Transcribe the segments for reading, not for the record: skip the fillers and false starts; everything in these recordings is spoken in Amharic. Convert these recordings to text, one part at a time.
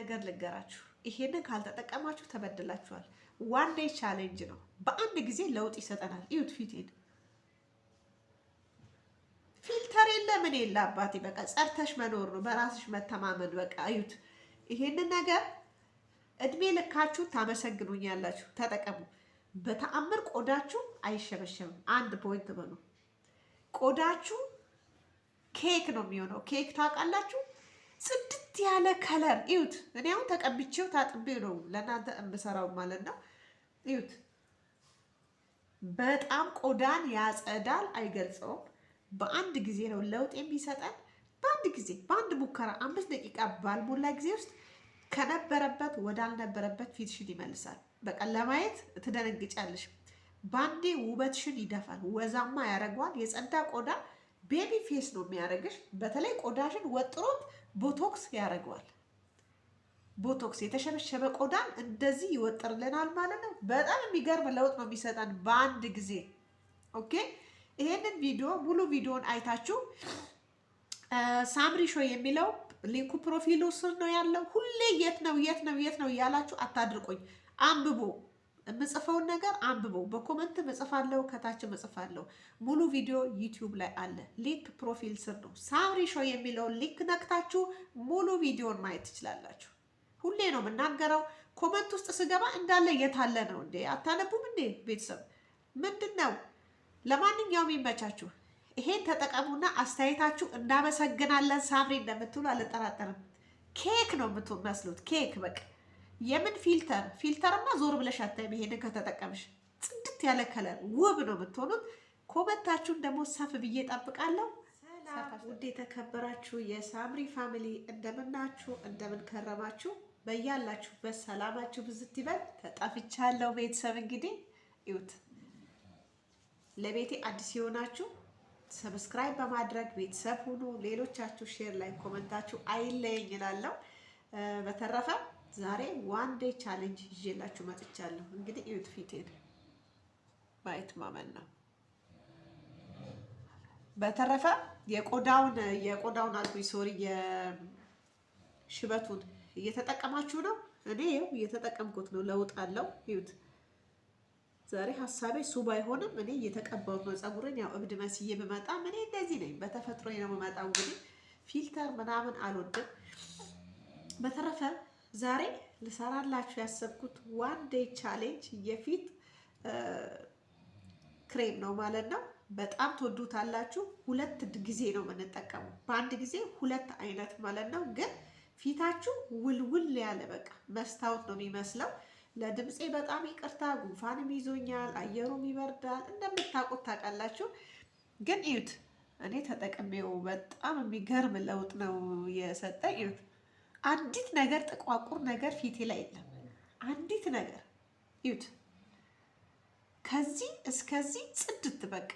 ነገር ልገራችሁ። ይሄንን ካልተጠቀማችሁ ተበድላችኋል። ዋን ዴይ ቻሌንጅ ነው። በአንድ ጊዜ ለውጥ ይሰጠናል። እዩት ፊቴን። ፊልተር የለ ምን የለ አባቴ፣ በቃ ጸርተሽ መኖር ነው፣ በራስሽ መተማመን። በቃ እዩት። ይሄንን ነገር እድሜ ልካችሁ ታመሰግኑኛላችሁ። ተጠቀሙ። በተአምር ቆዳችሁ አይሸበሸብም። አንድ ፖይንት በሉ። ቆዳችሁ ኬክ ነው የሚሆነው። ኬክ ታውቃላችሁ? ጽድት ያለ ከለር እዩት። እኔ አሁን ተቀብቼው ታጥቤ ነው ለእናንተ የምሰራው ማለት ነው። እዩት። በጣም ቆዳን ያጸዳል። አይገልጸውም። በአንድ ጊዜ ነው ለውጥ የሚሰጠን። በአንድ ጊዜ በአንድ ሙከራ 5 ደቂቃ ባልሞላ ጊዜ ውስጥ ከነበረበት ወዳልነበረበት ፊትሽን ይመልሳል። በቃ ለማየት ትደነግጫለሽ። ባንዴ ውበትሽን ይደፋል፣ ወዛማ ያደርገዋል። የጸዳ ቆዳ ቤቢ ፌስ ነው የሚያደርግሽ። በተለይ ቆዳሽን ወጥሮት ቦቶክስ ያደርገዋል። ቦቶክስ የተሸበሸበ ቆዳን እንደዚህ ይወጥርልናል ማለት ነው። በጣም የሚገርም ለውጥ ነው የሚሰጠን በአንድ ጊዜ። ኦኬ፣ ይሄንን ቪዲዮ ሙሉ ቪዲዮን አይታችሁ ሳምሪ ሾው የሚለው ሊንኩ ፕሮፊሉ ስር ነው ያለው። ሁሌ የት ነው እያላችሁ አታድርቆኝ። አንብቦ የምጽፈውን ነገር አንብቦ። በኮመንት እጽፋለሁ፣ ከታች እጽፋለሁ። ሙሉ ቪዲዮ ዩቲዩብ ላይ አለ። ሊንክ ፕሮፊል ስር ነው። ሳምሪ ሾው የሚለውን ሊንክ ነክታችሁ ሙሉ ቪዲዮን ማየት ትችላላችሁ። ሁሌ ነው የምናገረው። ኮመንት ውስጥ ስገባ እንዳለ የታለ ነው እንዴ? አታነቡም እንዴ? ቤተሰብ ምንድን ነው? ለማንኛውም ይመቻችሁ። ይሄን ተጠቀሙና አስተያየታችሁ እናመሰግናለን ሳምሪ እንደምትሉ አልጠራጠርም። ኬክ ነው የምትመስሉት። ኬክ በቃ የምን ፊልተርማ ዞር ብለሽ አታይም። ይሄንን ከተጠቀምሽ ጽድት ያለ ከለር ውብ ነው የምትሆኑት። ኮመንታችሁን ደግሞ ሰፍ ብዬ ጠብቃለሁ። ውድ የተከበራችሁ የሳምሪ ፋሚሊ እንደምናችሁ፣ እንደምን ከረማችሁ? በያላችሁበት ሰላማችሁ ብዝት ይበል። ተጣፍቻለሁ ቤተሰብ። እንግዲህ ይዩት። ለቤቴ አዲስ የሆናችሁ ሰብስክራይብ በማድረግ ቤተሰብ ሁኑ። ሌሎቻችሁ ሼር ላይ ኮመንታችሁ አይለየኝ እላለሁ። በተረፈ ዛሬ ዋን ዴይ ቻሌንጅ ይዤላችሁ መጥቻለሁ። እንግዲህ እዩት ፊቴን፣ ማየት ማመን ነው። በተረፈ የቆዳውን አልኩኝ፣ ሶሪ የሽበቱን እየተጠቀማችሁ ነው። እኔ ይኸው እየተጠቀምኩት ነው። ለውጥ አለው። እዩት። ዛሬ ሀሳቤ እሱ ባይሆንም እኔ እየተቀባሁት ነው። ፀጉሬን ያው እብድ መስዬ ብመጣም እኔ እንደዚህ ነኝ። በተፈጥሮዬ ነው የምመጣው። እንግዲህ ፊልተር ምናምን አልወድም። በተረፈ ዛሬ ልሰራላችሁ ያሰብኩት ዋን ዴይ ቻሌንጅ የፊት ክሬም ነው ማለት ነው። በጣም ትወዱታላችሁ። 2 ጊዜ ነው የምንጠቀመው። በአንድ ጊዜ 2 አይነት ማለት ነው። ግን ፊታችሁ ውልውል ያለ በቃ መስታወት ነው የሚመስለው። ለድምፄ በጣም ይቅርታ፣ ጉንፋንም ይዞኛል፣ አየሩም ይበርዳል። እንደምታውቁት ታውቃላችሁ። ግን እዩት፣ እኔ ተጠቅሜው በጣም የሚገርም ለውጥ ነው የሰጠኝ። እዩት፣ አንዲት ነገር ጥቋቁር ነገር ፊቴ ላይ የለም። አንዲት ነገር እዩት፣ ከዚህ እስከዚህ ጽድት በቃ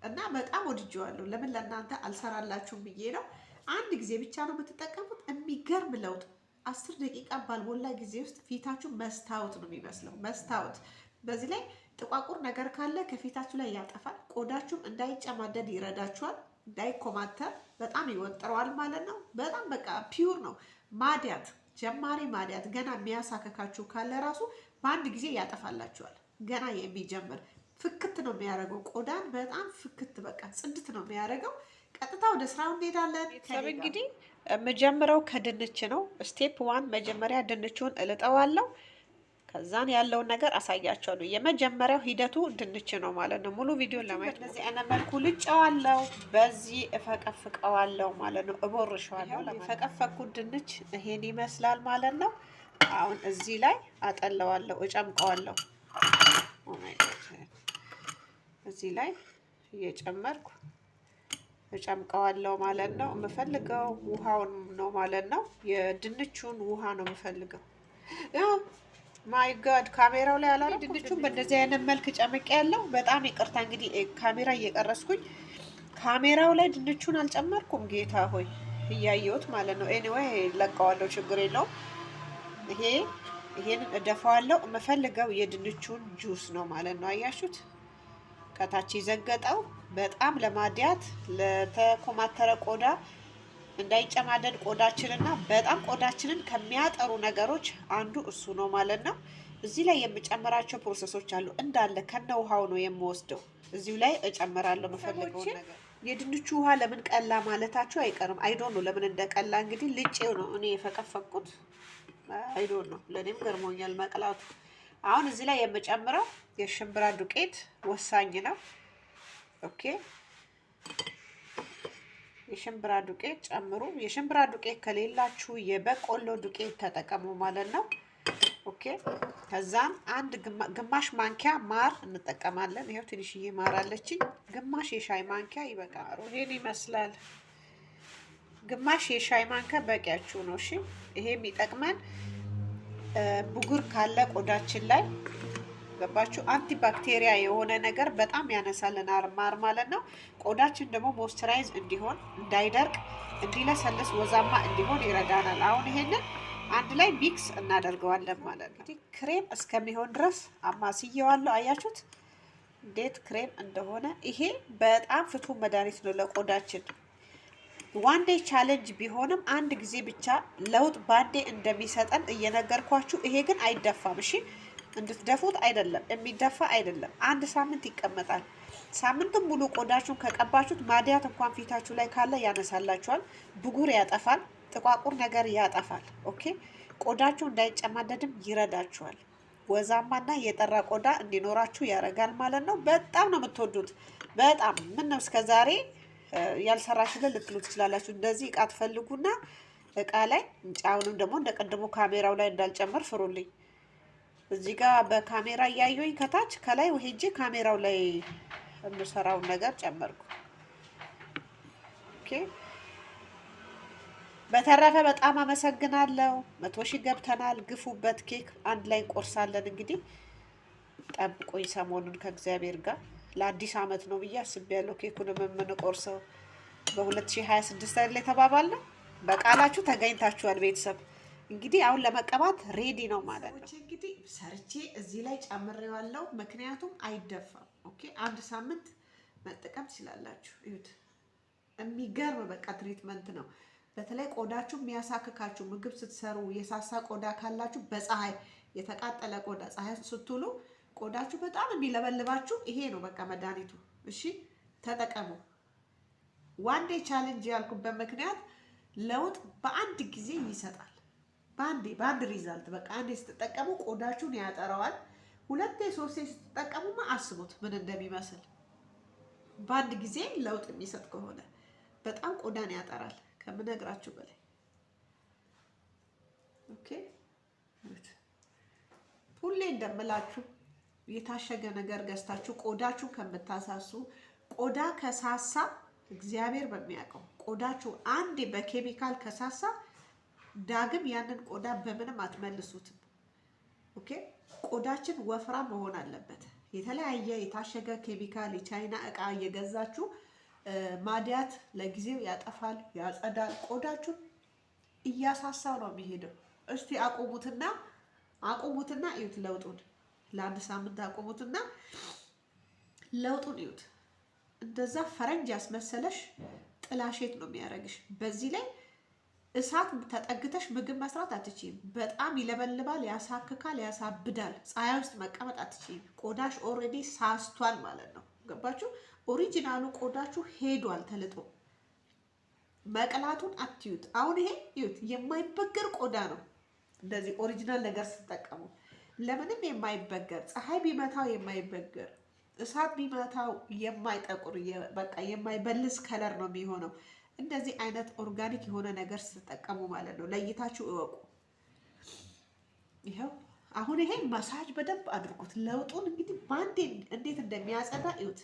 እና በጣም ወድጄዋለሁ። ለምን ለእናንተ አልሰራላችሁም ብዬ ነው። አንድ ጊዜ ብቻ ነው የምትጠቀሙት። የሚገርም ለውጥ 10 ደቂቃ ባልሞላ ጊዜ ውስጥ ፊታችሁ መስታወት ነው የሚመስለው። መስታወት። በዚህ ላይ ጥቋቁር ነገር ካለ ከፊታችሁ ላይ ያጠፋል። ቆዳችሁም እንዳይጨማደድ ይረዳችኋል። እንዳይኮማተር በጣም ይወጥረዋል ማለት ነው። በጣም በቃ ፒውር ነው። ማዲያት፣ ጀማሪ ማዲያት ገና የሚያሳከካችሁ ካለ ራሱ በአንድ ጊዜ ያጠፋላችኋል። ገና የሚጀምር ፍክት ነው የሚያደርገው። ቆዳን በጣም ፍክት በቃ ጽድት ነው የሚያደርገው። ቀጥታ ወደ ስራው እንሄዳለን። እንግዲህ የምጀምረው ከድንች ነው። ስቴፕ 1 መጀመሪያ ድንቹን እልጠዋለሁ። ከዛን ያለውን ነገር አሳያቸዋለሁ። የመጀመሪያው ሂደቱ ድንች ነው ማለት ነው። ሙሉ ቪዲዮን ለማየት በዚህ አይነት መልኩ ልጨዋለሁ። በዚህ እፈቀፍቀዋለሁ ማለት ነው። እቦርሸዋለሁ። የፈቀፈኩት ድንች ይሄን ይመስላል ማለት ነው። አሁን እዚህ ላይ አጠለዋለሁ፣ እጨምቀዋለሁ። እዚህ ላይ እየጨመርኩ እጨምቀዋለሁ ማለት ነው። የምፈልገው ውሃውን ነው ማለት ነው። የድንቹን ውሃ ነው የምፈልገው። ማይ ጋድ ካሜራው ላይ አላለም። ድንቹን በእንደዚህ አይነት መልክ ጨምቄ ያለው። በጣም ይቅርታ እንግዲህ ካሜራ እየቀረስኩኝ ካሜራው ላይ ድንቹን አልጨመርኩም። ጌታ ሆይ እያየሁት ማለት ነው። ኤኒዌይ ለቀዋለሁ፣ ችግር የለውም። ይሄንን እደፋዋለሁ። የምፈልገው የድንቹን ጁስ ነው ማለት ነው። አያሹት ከታች ይዘገጠው በጣም ለማዲያት ለተኮማተረ ቆዳ እንዳይጨማደድ ቆዳችንና በጣም ቆዳችንን ከሚያጠሩ ነገሮች አንዱ እሱ ነው ማለት ነው። እዚህ ላይ የምጨምራቸው ፕሮሰሶች አሉ እንዳለ ከነ ውሃው ነው የምወስደው። እዚሁ ላይ እጨምራለሁ የምፈልገውን ነገር። የድንቹ ውሃ ለምን ቀላ ማለታቸው አይቀርም። አይዶን ነው ለምን እንደቀላ እንግዲህ ልጬው ነው እኔ የፈቀፈቅኩት። አይዶን ነው ለኔም ገርሞኛል መቅላቱ። አሁን እዚህ ላይ የምጨምረው የሽምብራ ዱቄት ወሳኝ ነው። ኦኬ የሽምብራ ዱቄት ጨምሩ። የሽምብራ ዱቄት ከሌላችሁ የበቆሎ ዱቄት ተጠቀሙ ማለት ነው። ኦኬ ከዛም አንድ ግማሽ ማንኪያ ማር እንጠቀማለን። ይሄው ትንሽዬ ማር አለችኝ። ግማሽ የሻይ ማንኪያ ይበቃል። ይሄን ይመስላል። ግማሽ የሻይ ማንኪያ በቂያችሁ ነው። እሺ ይሄ የሚጠቅመን ብጉር ካለ ቆዳችን ላይ ገባችሁ፣ አንቲ ባክቴሪያ የሆነ ነገር በጣም ያነሳልን ማር ማለት ነው። ቆዳችን ደግሞ ሞይስቸራይዝ እንዲሆን፣ እንዳይደርቅ፣ እንዲለሰልስ፣ ወዛማ እንዲሆን ይረዳናል። አሁን ይሄንን አንድ ላይ ሚክስ እናደርገዋለን ማለት ነው። ክሬም እስከሚሆን ድረስ አማስየዋለሁ። አያችሁት እንዴት ክሬም እንደሆነ። ይሄ በጣም ፍቱን መድኃኒት ነው ለቆዳችን። ዋን ዴይ ቻሌንጅ ቢሆንም አንድ ጊዜ ብቻ ለውጥ ባንዴ እንደሚሰጠን እየነገርኳችሁ፣ ይሄ ግን አይደፋም። እሺ እንድትደፉት አይደለም፣ የሚደፋ አይደለም። አንድ ሳምንት ይቀመጣል። ሳምንቱን ሙሉ ቆዳችሁን ከቀባችሁት ማዲያት እንኳን ፊታችሁ ላይ ካለ ያነሳላችኋል፣ ብጉር ያጠፋል፣ ጥቋቁር ነገር ያጠፋል። ኦኬ ቆዳችሁ እንዳይጨማደድም ይረዳችኋል። ወዛማና የጠራ ቆዳ እንዲኖራችሁ ያደርጋል ማለት ነው። በጣም ነው የምትወዱት። በጣም ምን ነው እስከዛሬ ያልሰራችልን ልትሉ ትችላላችሁ። እንደዚህ እቃ ትፈልጉና እቃ ላይ አሁንም ደግሞ እንደ ቀድሞ ካሜራው ላይ እንዳልጨምር ፍሩልኝ። እዚህ ጋር በካሜራ እያየሁኝ ከታች ከላይ ሄጄ ካሜራው ላይ የምሰራውን ነገር ጨመርኩ። ኦኬ በተረፈ በጣም አመሰግናለሁ። 100 ሺህ ገብተናል። ግፉበት። ኬክ አንድ ላይ እንቆርሳለን። እንግዲህ ጠብቆኝ ሰሞኑን ከእግዚአብሔር ጋር ለአዲስ አመት ነው ብዬ አስቤያለሁ። ኬኩንም የምንቆርሰው በ2026 ላይ ተባባልን። በቃላችሁ ተገኝታችኋል ቤተሰብ። እንግዲህ አሁን ለመቀባት ሬዲ ነው ማለት ነው። እንግዲህ ሰርቼ እዚህ ላይ ጨምሬዋለሁ፣ ምክንያቱም አይደፋም። ኦኬ አንድ ሳምንት መጠቀም ትችላላችሁ። እዩት፣ የሚገርም በቃ ትሪትመንት ነው። በተለይ ቆዳችሁ የሚያሳክካችሁ ምግብ ስትሰሩ የሳሳ ቆዳ ካላችሁ፣ በፀሐይ የተቃጠለ ቆዳ ፀሐይ ስትውሉ ቆዳችሁ በጣም የሚለበልባችሁ ይሄ ነው በቃ መድኃኒቱ። እሺ ተጠቀሙ። ዋን ዴይ ቻሌንጅ ያልኩበት ምክንያት ለውጥ በአንድ ጊዜ ይሰጣል። በአንድ ሪዛልት በቃ አንዴ ስትጠቀሙ ቆዳችሁን ያጠራዋል። ሁለቴ ሶስቴ ስትጠቀሙማ አስቡት ምን እንደሚመስል። በአንድ ጊዜ ለውጥ የሚሰጥ ከሆነ በጣም ቆዳን ያጠራል ከምነግራችሁ በላይ። ኦኬ ሁሌ እንደምላችሁ የታሸገ ነገር ገዝታችሁ ቆዳችሁ ከምታሳሱ፣ ቆዳ ከሳሳ እግዚአብሔር በሚያውቀው ቆዳችሁ አንዴ በኬሚካል ከሳሳ ዳግም ያንን ቆዳ በምንም አትመልሱትም። ኦኬ ቆዳችን ወፍራም መሆን አለበት። የተለያየ የታሸገ ኬሚካል የቻይና እቃ እየገዛችሁ ማዲያት ለጊዜው ያጠፋል፣ ያጸዳል። ቆዳችሁን እያሳሳው ነው የሚሄደው። እስቲ አቁሙትና እዩት ለውጡን። ለአንድ ሳምንት አቁሙትና ለውጡን እዩት። እንደዛ ፈረንጅ ያስመሰለሽ ጥላሸት ነው የሚያደርግሽ። በዚህ ላይ እሳት ተጠግተሽ ምግብ መስራት አትችይም። በጣም ይለበልባል፣ ያሳክካል፣ ያሳብዳል። ፀሐይ ውስጥ መቀመጥ አትችይም። ቆዳሽ ኦልሬዲ ሳስቷል ማለት ነው። ገባችሁ? ኦሪጂናሉ ቆዳችሁ ሄዷል ተልጦ። መቅላቱን አትዩት። አሁን ይሄ እዩት፣ የማይበገር ቆዳ ነው። እንደዚህ ኦሪጂናል ነገር ስትጠቀሙ ለምንም የማይበገር፣ ፀሐይ ቢመታው የማይበገር፣ እሳት ቢመታው የማይጠቁር፣ በቃ የማይበልስ ከለር ነው የሚሆነው። እንደዚህ አይነት ኦርጋኒክ የሆነ ነገር ስትጠቀሙ ማለት ነው። ለይታችሁ እወቁ። ይኸው አሁን ይሄ ማሳጅ በደንብ አድርጉት። ለውጡን እንግዲህ ባንዴ እንዴት እንደሚያጸዳ እዩት።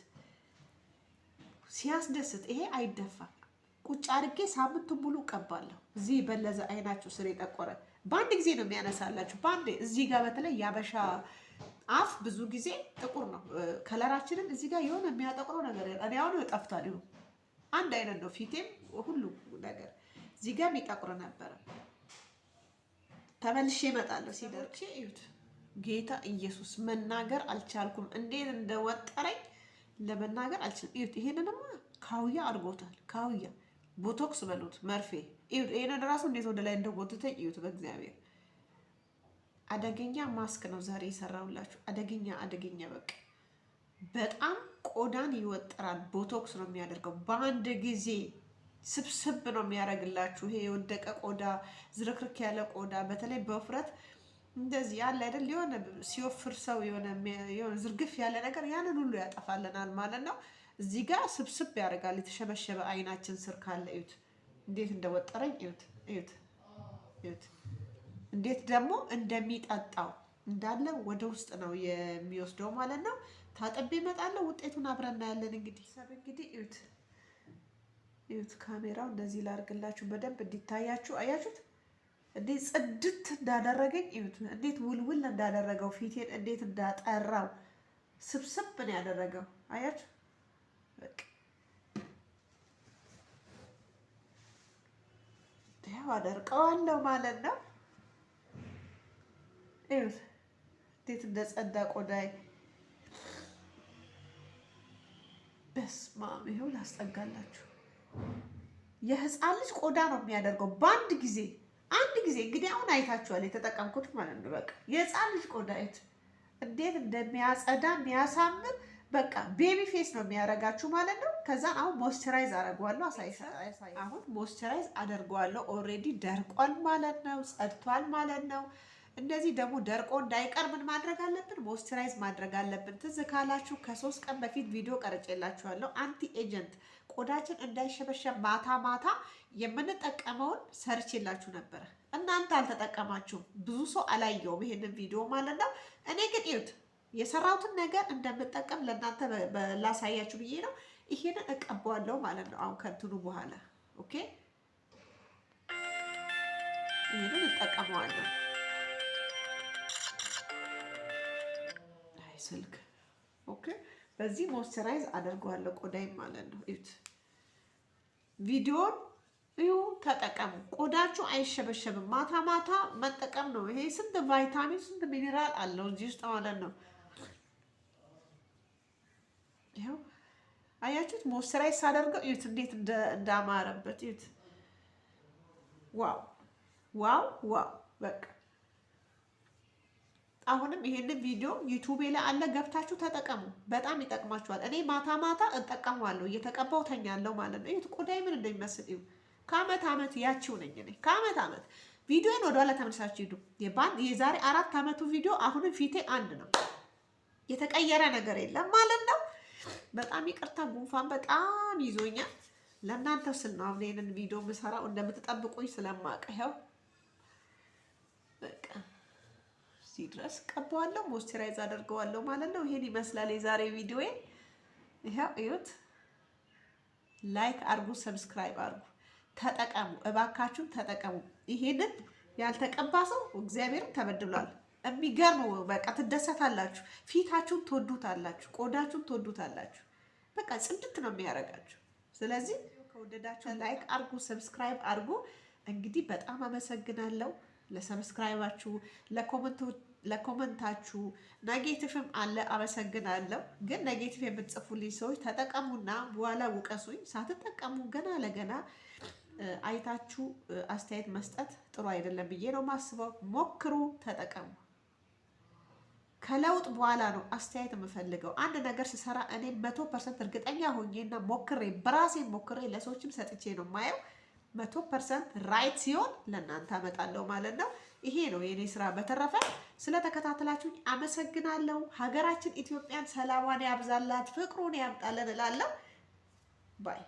ሲያስደስት። ይሄ አይደፋም። ቁጭ አድርጌ ሳምንቱን ሙሉ ቀባለሁ። እዚህ በለዘ አይናችሁ ስር የጠቆረ በአንድ ጊዜ ነው የሚያነሳላችሁ። በአንዴ እዚህ ጋር በተለይ ያበሻ አፍ ብዙ ጊዜ ጥቁር ነው ከለራችንን። እዚህ ጋር የሆነ የሚያጠቁረው ነገር እኔ አሁን ጠፍቷል። ይሁን አንድ አይነት ነው ፊቴም ሁሉ ነገር። እዚህ ጋር የሚጠቁር ነበረ። ተመልሼ እመጣለሁ ሲደርቅ። እዩት። ጌታ ኢየሱስ መናገር አልቻልኩም። እንዴት እንደወጠረኝ ለመናገር አልችልም። እዩት። ይሄንንማ ካውያ አድርጎታል። ካውያ ቦቶክስ በሉት መርፌ። ይሄንን ራሱ እንዴት ወደ ላይ እንደጎተተኝ እዩት። በእግዚአብሔር አደገኛ ማስክ ነው ዛሬ የሰራሁላችሁ። አደገኛ በቃ በጣም ቆዳን ይወጥራል። ቦቶክስ ነው የሚያደርገው። በአንድ ጊዜ ስብስብ ነው የሚያደርግላችሁ። ይሄ የወደቀ ቆዳ፣ ዝርክርክ ያለ ቆዳ፣ በተለይ በውፍረት እንደዚህ ያለ አይደል የሆነ ሲወፍር ሰው የሆነ ዝርግፍ ያለ ነገር ያንን ሁሉ ያጠፋልናል ማለት ነው። እዚህ ጋር ስብስብ ያደርጋል። የተሸበሸበ አይናችን ስር ካለ እዩት እንዴት እንደወጠረኝ እዩት። እንዴት ደግሞ እንደሚጠጣው እንዳለ ወደ ውስጥ ነው የሚወስደው ማለት ነው። ታጥቤ እመጣለሁ። ውጤቱን አብረን እናያለን። እንግዲህ እዩት። ካሜራው እንደዚህ ላድርግላችሁ በደንብ እንዲታያችሁ። አያችሁት እንዴት ጽድት እንዳደረገኝ እዩት። እንዴት ውልውል እንዳደረገው ፊቴን እንዴት እንዳጠራው ስብስብ ነው ያደረገው። አያችሁ በቃ ያው አደርቀዋለሁ ማለት ነው። እዩት እንዴት እንደጸዳ ቆዳይ። በስመ አብ ይኸው ላስጠጋላችሁ። የህፃን ልጅ ቆዳ ነው የሚያደርገው በአንድ ጊዜ እንግዲህ አሁን አይታችኋል የተጠቀምኩት ማለት ነው። በቃ የህፃን ልጅ ቆዳ እዩት እንዴት እንደሚያጸዳ የሚያሳምር በቃ ቤቢ ፌስ ነው የሚያደርጋችሁ ማለት ነው። ከዛን አሁን ሞይስቸራይዝ አደርገዋለሁ። አሁን ሞይስቸራይዝ አደርገዋለሁ። ኦልሬዲ ደርቋል ማለት ነው። ጸድቷል ማለት ነው። እንደዚህ ደግሞ ደርቆ እንዳይቀር ምን ማድረግ አለብን? ሞይስቸራይዝ ማድረግ አለብን። ትዝ ካላችሁ ከ3 ቀን በፊት ቪዲዮ ቀርጬላችኋለሁ። አንቲ ኤጀንት ቆዳችን እንዳይሸበሸብ ማታ የምንጠቀመውን ሰርቼላችሁ ነበረ። እናንተ አልተጠቀማችሁም። ብዙ ሰው አላየውም ይሄንን ቪዲዮ ማለት ነው። እኔ ግን እዩት የሰራሁትን ነገር እንደምጠቀም ለእናንተ ላሳያችሁ ብዬ ነው። ይሄንን እቀባዋለሁ ማለት ነው። አሁን ከእንትኑ በኋላ ኦኬ፣ ይሄንን እጠቀመዋለሁ። አይ ስልክ ኦኬ፣ በዚህ ሞይስቸራይዝ አደርገዋለሁ ቆዳይ ማለት ነው። እዩት ቪዲዮን እዩ፣ ተጠቀሙ። ቆዳችሁ አይሸበሸብም። ማታ መጠቀም ነው። ይሄ ስንት ቫይታሚን ስንት ሚኒራል አለው እዚህ ውስጥ ማለት ነው። ይኸው አያችሁት? ሞይስቸራይዝ ሳደርገው እዩት እንዴት እንዳማረበት እዩት። ዋው በቃ አሁንም ይሄንን ቪዲዮ ዩቲዩብ ላይ አለ፣ ገብታችሁ ተጠቀሙ። በጣም ይጠቅማችኋል። እኔ ማታ እጠቀመዋለሁ፣ እየተቀባው ተኛለሁ ማለት ነው። እዩት ቆዳዬ ምን እንደሚመስል እዩ። ከአመት ያቺው ነኝ እኔ። ከአመት ቪዲዮን ወደኋላ ተመልሳችሁ ሂዱ። የዛሬ 4 ዓመቱ ቪዲዮ አሁንም ፊቴ አንድ ነው። የተቀየረ ነገር የለም ማለት ነው። በጣም ይቅርታ ጉንፋን በጣም ይዞኛል። ለእናንተ ስል ነው አሁን ይሄንን ቪዲዮ የምሰራው፣ እንደምትጠብቁኝ ስለማውቅ። ይኸው በቃ እዚህ ድረስ ቀባዋለሁ፣ ሞይስቸራይዝ አደርገዋለሁ ማለት ነው። ይሄን ይመስላል የዛሬ ቪዲዮ። ይኸው እዩት። ላይክ አርጉ፣ ሰብስክራይብ አርጉ፣ ተጠቀሙ፣ እባካችሁን ተጠቀሙ። ይሄንን ያልተቀባ ሰው እግዚአብሔርን ተበድሏል። የሚገርም በቃ ትደሰታላችሁ። ፊታችሁን ትወዱታላችሁ፣ ቆዳችሁን ትወዱታላችሁ። በቃ ጽድት ነው የሚያደርጋችሁ። ስለዚህ ከወደዳችሁ ላይክ አርጉ፣ ሰብስክራይብ አርጉ። እንግዲህ በጣም አመሰግናለሁ ለሰብስክራይባችሁ፣ ለኮመንታችሁ። ኔጌቲቭም አለ አመሰግናለሁ። ግን ኔጌቲቭ የምትጽፉልኝ ሰዎች ተጠቀሙና በኋላ ውቀሱኝ። ሳትጠቀሙ ገና ለገና አይታችሁ አስተያየት መስጠት ጥሩ አይደለም ብዬ ነው ማስበው። ሞክሩ፣ ተጠቀሙ። ከለውጥ በኋላ ነው አስተያየት የምፈልገው። አንድ ነገር ስሰራ እኔ 100% እርግጠኛ ሆኜና ሞክሬ በራሴ ሞክሬ ለሰዎችም ሰጥቼ ነው ማየው። 100% ራይት ሲሆን ለእናንተ አመጣለሁ ማለት ነው። ይሄ ነው የኔ ስራ። በተረፈ ስለተከታተላችሁኝ አመሰግናለሁ። ሀገራችን ኢትዮጵያን ሰላሟን ያብዛላት፣ ፍቅሩን ያምጣልን እላለሁ። ባይ